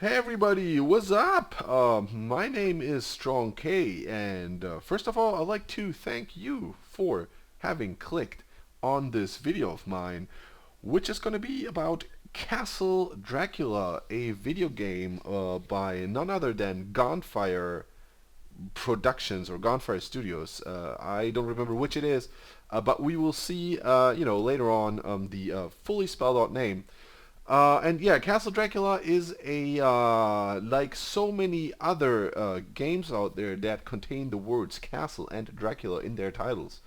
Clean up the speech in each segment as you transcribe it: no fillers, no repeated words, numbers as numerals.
Hey everybody, what's up? My name is Strong K, and first of all, I'd like to thank you for having clicked on this video of mine, which is going to be about Castle Dracula, a video game by none other than Gondefire Productions or Gondefire Studios. I don't remember which it is, but we will see, later on the fully spelled out name. And yeah, Castle Dracula is a like so many other games out there that contain the words Castle and Dracula in their titles.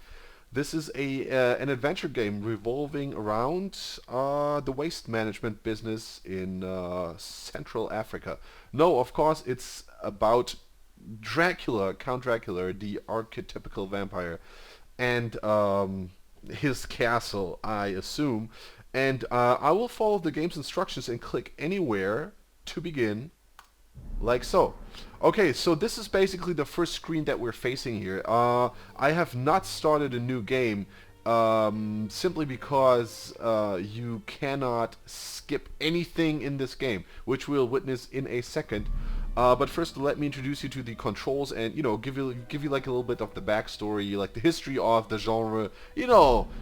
This is a an adventure game revolving around the waste management business in Central Africa. No, of course, it's about Dracula, Count Dracula, the archetypical vampire, and his castle, I assume. And I will follow the game's instructions and click anywhere to begin, like so. Okay, so this is basically the first screen that we're facing here. I have not started a new game simply because you cannot skip anything in this game, which we'll witness in a second. But first, let me introduce you to the controls and give you like a little bit of the backstory, like the history of the genre.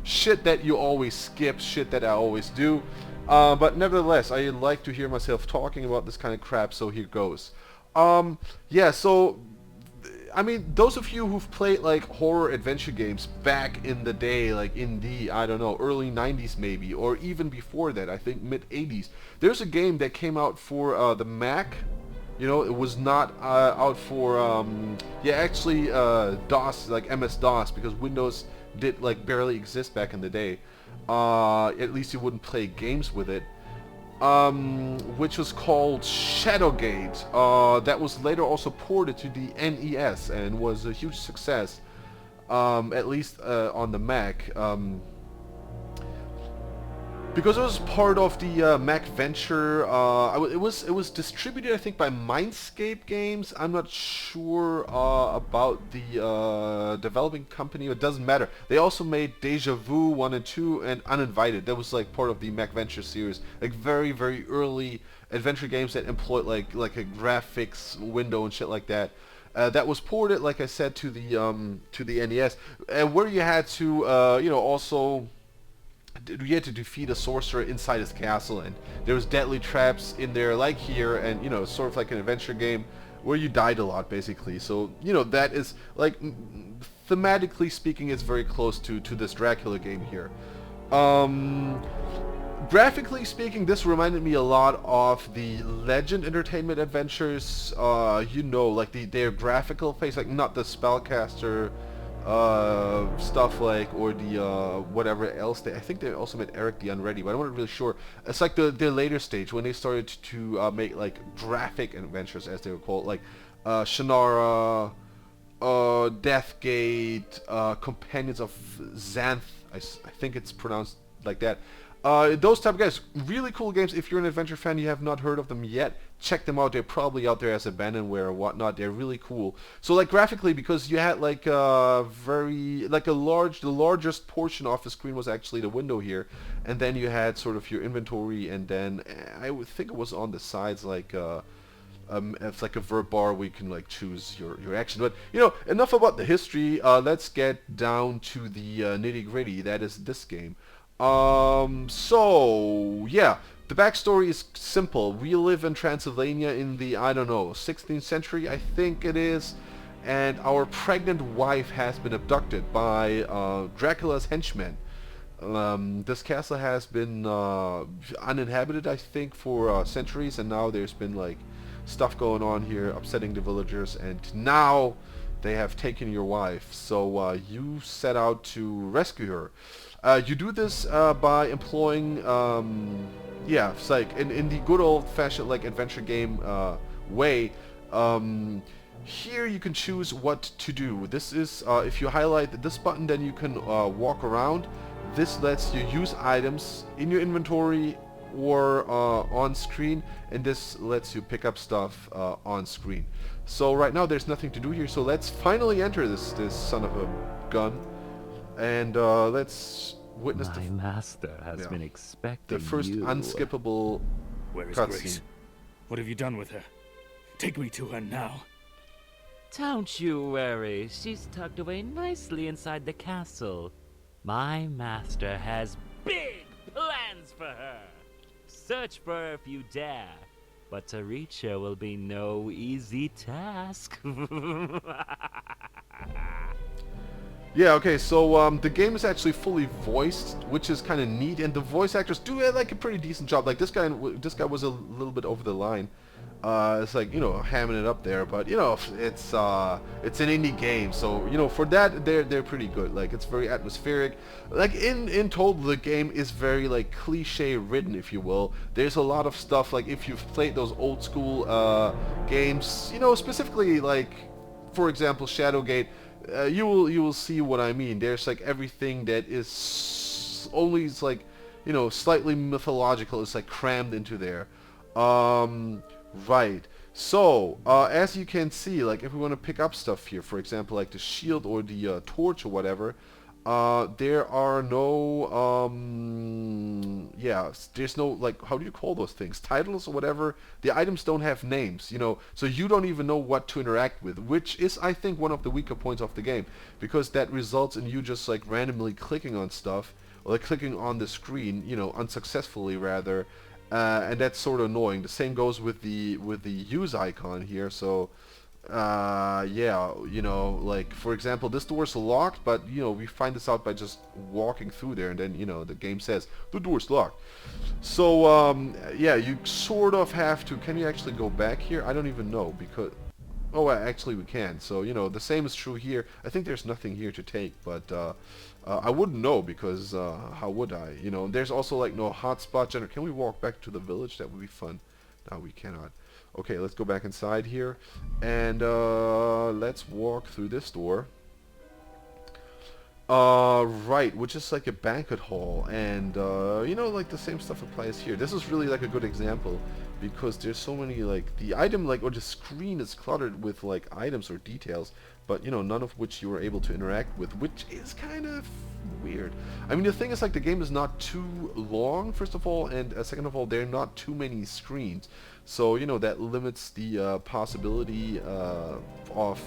Shit that you always skip, shit that I always do. But nevertheless, I like to hear myself talking about this kind of crap, so here goes. Yeah, so I mean, those of you who've played like horror adventure games back in the day, like in the, I don't know, early 90s maybe, or even before that, I think mid 80s, there's a game that came out for the Mac. It was not out for, yeah, actually DOS, like MS-DOS, because Windows did like barely exist back in the day. At least you wouldn't play games with it. Which was called Shadowgate. That was later also ported to the NES and was a huge success, at least on the Mac. Because it was part of the Mac Venture, it was distributed, I think, by Mindscape Games. I'm not sure about the developing company. It doesn't matter. They also made Deja Vu 1 and 2 and Uninvited. That was like part of the Mac Venture series, like very very early adventure games that employed like a graphics window and shit like that. That was ported, like I said, to the NES, where you had to also you had to defeat a sorcerer inside his castle, and there was deadly traps in there like here, and sort of like an adventure game where you died a lot basically. So that is like thematically speaking, it's very close to this Dracula game here. um Graphically speaking, this reminded me a lot of the Legend Entertainment Adventures. Like their graphical face, like not the spellcaster stuff, like, or the whatever else I think they also made Eric the Unready, but I'm not really sure. It's like the later stage when they started to make like graphic adventures, as they were called, like Shannara, Deathgate, Companions of Xanth. I think it's pronounced like that. Those type of guys, really cool games. If you're an adventure fan, you have not heard of them yet, check them out. They're probably out there as abandonware or whatnot. They're really cool. So like graphically, because you had like the largest portion of the screen was actually the window here, and then you had sort of your inventory, and then I would think it was on the sides like it's like a verb bar where you can like choose your action. But enough about the history. Let's get down to the nitty gritty. That is this game. So yeah, the backstory is simple. We live in Transylvania in the, I don't know, 16th century, I think it is, and our pregnant wife has been abducted by Dracula's henchmen. This castle has been uninhabited, I think, for centuries, and now there's been like stuff going on here, upsetting the villagers, and now they have taken your wife. So you set out to rescue her. You do this by employing, yeah, it's like in the good old-fashioned like adventure game way. Here you can choose what to do. This is if you highlight this button, then you can walk around. This lets you use items in your inventory or on screen, and this lets you pick up stuff on screen. So right now there's nothing to do here, so let's finally enter this son of a gun, and let's witness My master has yeah, been the expecting first you. unskippable Where is cutscene. Grace? What have you done with her? Take me to her now. Don't you worry, she's tucked away nicely inside the castle. My master has big plans for her. Search for her if you dare, but to reach her will be no easy task. Yeah, okay, so the game is actually fully voiced, which is kind of neat, and the voice actors do like a pretty decent job. Like this guy was a little bit over the line. It's like, you know, hamming it up there, but you know, it's an indie game, so you know, for that they're pretty good. Like it's very atmospheric. Like in total, the game is very like cliche written, if you will. There's a lot of stuff like if you've played those old school games, you know, specifically like, for example, Shadowgate. You will see what I mean. There's like everything that is only like, you know, slightly mythological is like crammed into there. Right. So as you can see, like if we want to pick up stuff here, for example, like the shield or the torch or whatever, there are no yeah, there's no, like, how do you call those things, titles or whatever. The items don't have names, you know, so you don't even know what to interact with, which is, I think, one of the weaker points of the game, because that results in you just like randomly clicking on stuff, or like clicking on the screen, you know, unsuccessfully rather, and that's sort of annoying. The same goes with the use icon here. So yeah, you know, like for example, this door's locked, but you know, we find this out by just walking through there, and then, you know, the game says the door's locked. So yeah, you sort of have to. Can you actually go back here? I don't even know, because oh, actually we can. So, you know, the same is true here. I think there's nothing here to take, but I wouldn't know, because how would I? You know, there's also like no hotspot generator. Can we walk back to the village? That would be fun. No, we cannot. Okay, let's go back inside here, and let's walk through this door. Right, which is like a banquet hall, and you know, like the same stuff applies here. This is really like a good example, because there's so many, like, the item, like, or the screen is cluttered with like items or details, but you know, none of which you are able to interact with, which is kind of weird. I mean, the thing is, like, the game is not too long, first of all, and second of all, there are not too many screens. So, you know, that limits the possibility of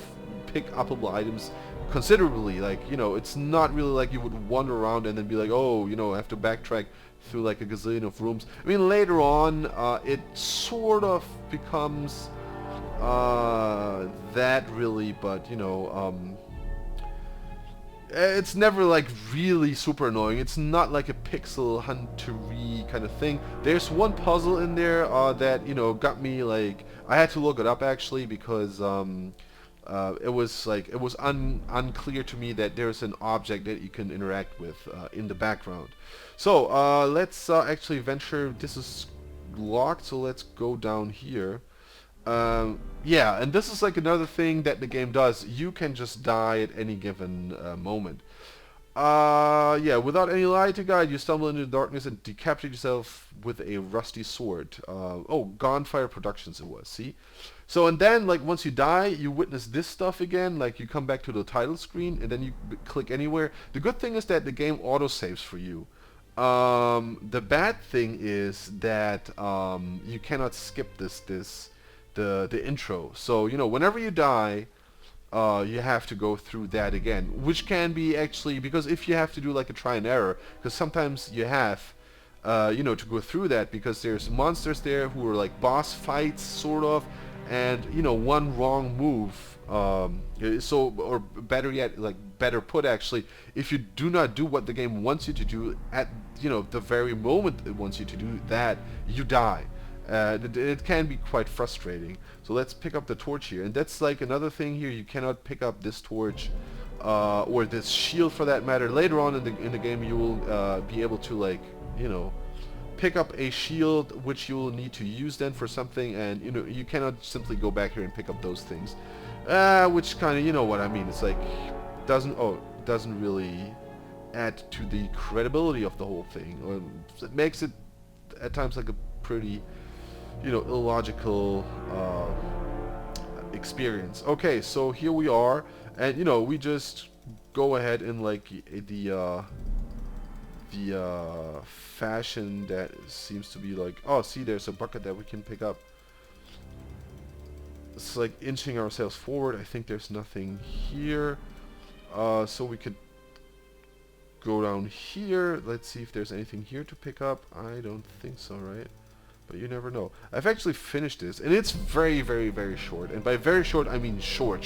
pick-upable items considerably. Like, you know, it's not really like you would wander around and then be like, oh, you know, I have to backtrack through like a gazillion of rooms. I mean, later on, it sort of becomes that really, but, you know, it's never like really super annoying. It's not like a pixel huntery kind of thing. There's one puzzle in there that, you know, got me, like, I had to look it up actually, because it was unclear to me that there's an object that you can interact with in the background. So let's actually venture. This is locked, so let's go down here. Yeah, and this is like another thing that the game does. You can just die at any given moment. Yeah, without any light to guide, you stumble into the darkness and decapitate yourself with a rusty sword. Oh, Gondefire Productions it was, see? So, and then, like, once you die, you witness this stuff again. Like, you come back to the title screen, and then you click anywhere. The good thing is that the game autosaves for you. The bad thing is that you cannot skip the intro. So, you know, whenever you die, you have to go through that again, which can be actually, because if you have to do like a try and error, because sometimes you have, you know, to go through that, because there's monsters there who are like boss fights, sort of, and, you know, one wrong move, so, or better yet, like, better put actually, if you do not do what the game wants you to do at, you know, the very moment it wants you to do that, you die. It can be quite frustrating. So let's pick up the torch here, and that's like another thing here. You cannot pick up this torch or this shield for that matter. Later on in the game, you will be able to, like, you know, pick up a shield which you will need to use then for something, and you know, you cannot simply go back here and pick up those things, which kind of, you know what I mean. It's like doesn't really add to the credibility of the whole thing, or it makes it at times like a pretty, you know, illogical experience. Okay, so here we are, and you know, we just go ahead and like the fashion that seems to be like, oh, see, there's a bucket that we can pick up. It's like inching ourselves forward. I think there's nothing here. So we could go down here. Let's see if there's anything here to pick up. I don't think so, right? But you never know. I've actually finished this, and it's very, very, very short. And by very short, I mean short.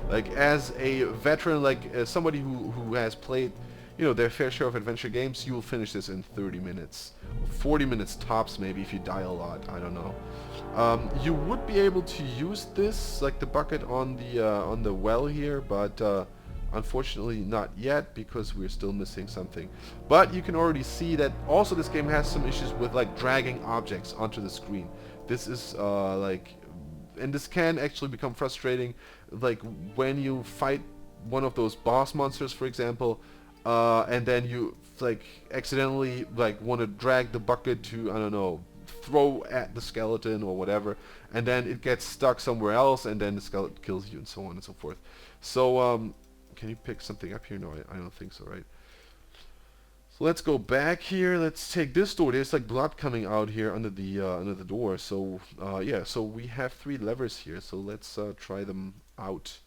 Like, as a veteran, like as somebody who has played, you know, their fair share of adventure games, you will finish this in 30 minutes. 40 minutes tops, maybe, if you die a lot. I don't know. You would be able to use this, like the bucket on the well here, but unfortunately not yet, because we're still missing something. But you can already see that also this game has some issues with like dragging objects onto the screen. This is and this can actually become frustrating, like when you fight one of those boss monsters, for example, and then you like accidentally like want to drag the bucket to, I don't know, throw at the skeleton or whatever, and then it gets stuck somewhere else, and then the skeleton kills you, and so on and so forth. So can you pick something up here? No, I don't think so, right? So let's go back here. Let's take this door. There's like blood coming out here under the door. So yeah, so we have 3 levers here. So let's try them out.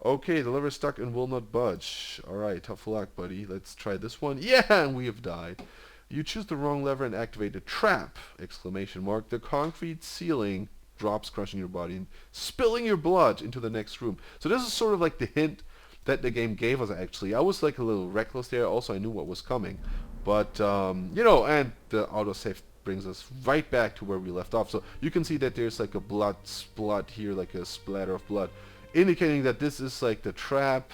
Okay, the lever is stuck and will not budge. Alright, tough luck, buddy. Let's try this one. Yeah, and we have died. You choose the wrong lever and activate a trap! Exclamation mark. The concrete ceiling drops, crushing your body and spilling your blood into the next room. So this is sort of like the hint that the game gave us, actually. I was like a little reckless there. Also, I knew what was coming. But, you know, and the autosave brings us right back to where we left off. So you can see that there's like a blood splat here, like a splatter of blood, indicating that this is like the trap,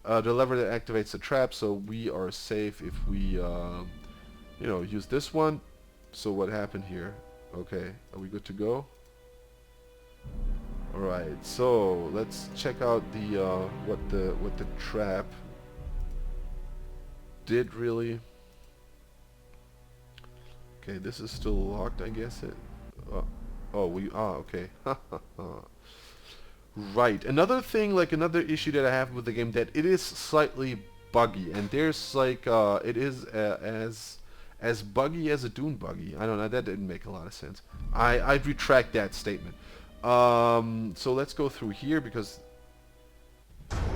the lever that activates the trap. So we are safe if we, you know, use this one. So what happened here? Okay, are we good to go? Alright, so let's check out the what the trap did really. Okay, this is still locked, I guess it. Okay. Right. Another thing, like another issue that I have with the game, that it is slightly buggy, and there's like it is as buggy as a Dune buggy. I don't know. That didn't make a lot of sense. I retract that statement. So let's go through here because.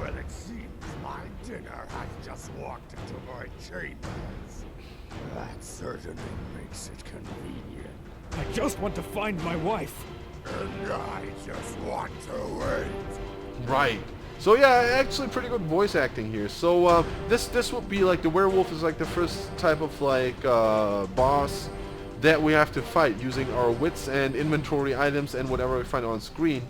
Well, it seems my dinner has just walked into my chambers. That certainly makes it convenient. I just want to find my wife. And I just want to wait. Right. So yeah, actually pretty good voice acting here. So this would be like the werewolf is like the first type of like boss that we have to fight using our wits and inventory items and whatever we find on screen.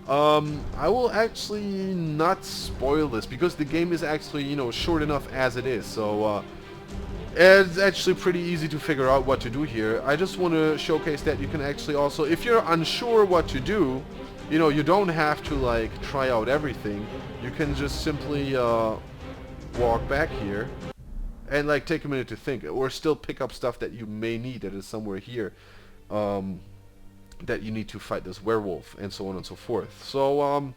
I will actually not spoil this because the game is actually, you know, short enough as it is. So it's actually pretty easy to figure out what to do here. I just want to showcase that you can actually also, if you're unsure what to do, you know, you don't have to like try out everything. You can just simply walk back here and like take a minute to think, or still pick up stuff that you may need that is somewhere here that you need to fight this werewolf, and so on and so forth. So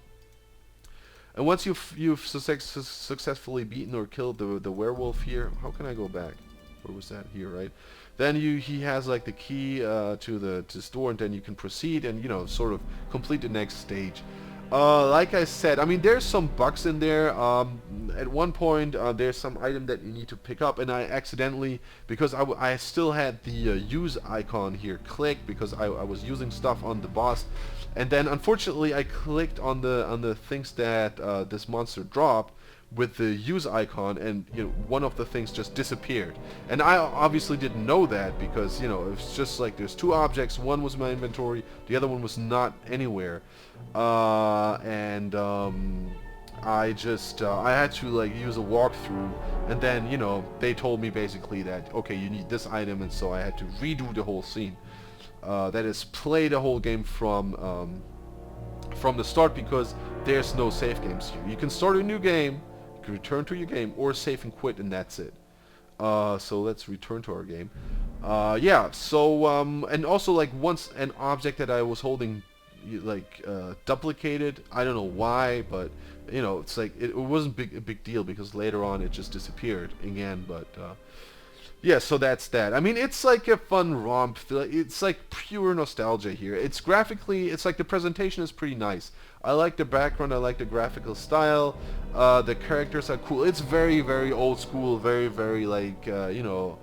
and once you've successfully beaten or killed the werewolf here, how can I go back? Where was that? Here, right? Then he has like the key to the store, and then you can proceed and, you know, sort of complete the next stage. Like I said, I mean, there's some bugs in there. At one point, there's some item that you need to pick up, and I accidentally, because I still had the use icon here clicked because I was using stuff on the boss, and then unfortunately I clicked on the things that this monster dropped with the use icon, and, you know, one of the things just disappeared. And I obviously didn't know that because, you know, it's just like there's 2 objects. One was my inventory, the other one was not anywhere. I just I had to like use a walkthrough, and then, you know, they told me basically that, okay, you need this item, and so I had to redo the whole scene. That is, play the whole game from the start, because there's no save games here. You can start a new game, you can return to your game, or save and quit, and that's it. So let's return to our game. Yeah, so and also, like, once an object that I was holding like duplicated, I don't know why, but, you know, it's like it wasn't a big deal because later on it just disappeared again. But Yeah, so that's that. I mean, it's like a fun romp. It's like pure nostalgia here. It's graphically, it's like the presentation is pretty nice. I like the background, I like the graphical style. The characters are cool. It's very, very old school, very, very like, it's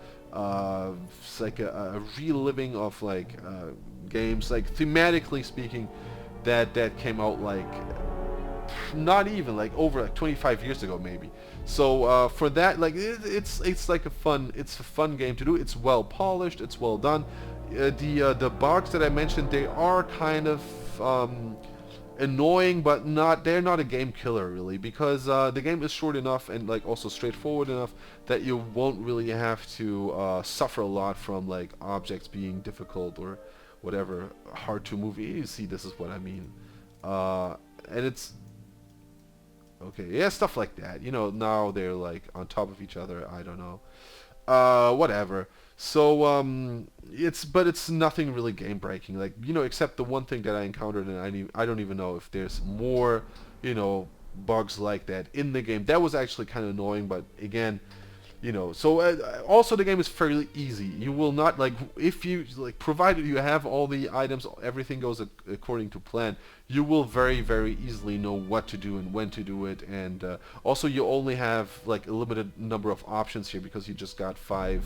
like a reliving of like games, like thematically speaking, that came out like not even like over like 25 years ago maybe. So for that, like it's like it's a fun game to do. It's well polished, it's well done. The bugs that I mentioned, they are kind of annoying, but they're not a game killer really, because the game is short enough and like also straightforward enough that you won't really have to suffer a lot from like objects being difficult or whatever, hard to move. You see, this is what I mean. And it's okay, yeah, stuff like that. You know, now they're like on top of each other. I don't know. Whatever. So it's nothing really game breaking. Like, you know, except the one thing that I encountered, and I don't even know if there's more, you know, bugs like that in the game. That was actually kind of annoying, but again, you know, so also the game is fairly easy. You will not, like, if you like, provided you have all the items, everything goes according to plan, you will very, very easily know what to do and when to do it. And also you only have like a limited number of options here, because you just got five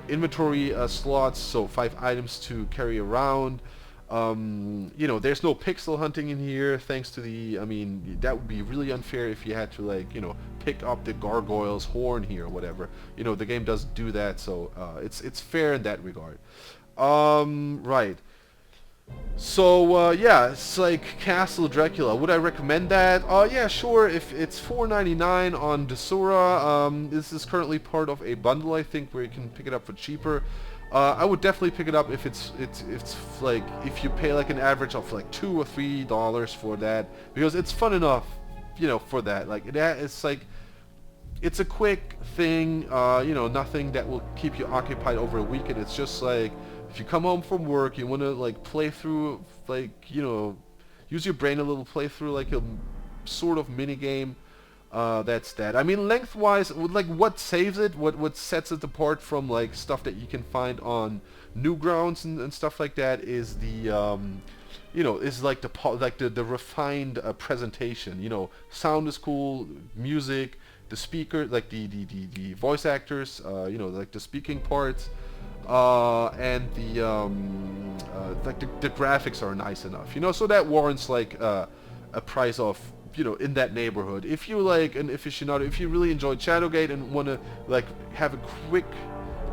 inventory slots, so 5 items to carry around. You know, there's no pixel hunting in here, thanks to the, I mean, that would be really unfair if you had to, like, you know, pick up the gargoyle's horn here or whatever. You know, the game doesn't do that, so it's fair in that regard. Right. So yeah, it's like Castle Dracula. Would I recommend that? Yeah, sure. If it's $4.99 on Desura, this is currently part of a bundle, I think, where you can pick it up for cheaper. I would definitely pick it up if it's like, if you pay like an average of like $2 or $3 for that, because it's fun enough, you know, for that. Like it's like, it's a quick thing, you know, nothing that will keep you occupied over a weekend. It's just like, if you come home from work, you want to like play through, like, you know, use your brain a little, play through like a sort of mini game. That's that. I mean, lengthwise, like, what saves it, what sets it apart from like stuff that you can find on Newgrounds and stuff like that, is the you know, is like the refined presentation. You know, sound is cool, music, the speaker, like the voice actors, you know, like the speaking parts, and the like the graphics are nice enough. You know, so that warrants like a price of, you know, in that neighborhood. If you like an aficionado, if you really enjoyed Shadowgate and want to like have a quick,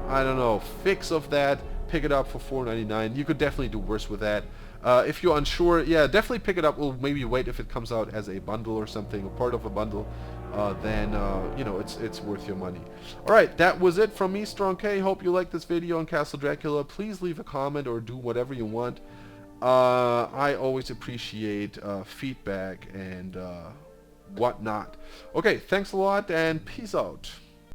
I don't know, fix of that, pick it up for $4.99. You could definitely do worse with that. If you're unsure, yeah, definitely pick it up. We'll maybe wait if it comes out as a bundle or something, or part of a bundle. Then you know, it's worth your money. Alright, that was it from me, Strong K. Hope you liked this video on Castle Dracula. Please leave a comment or do whatever you want. I always appreciate feedback and whatnot. Okay, thanks a lot and peace out.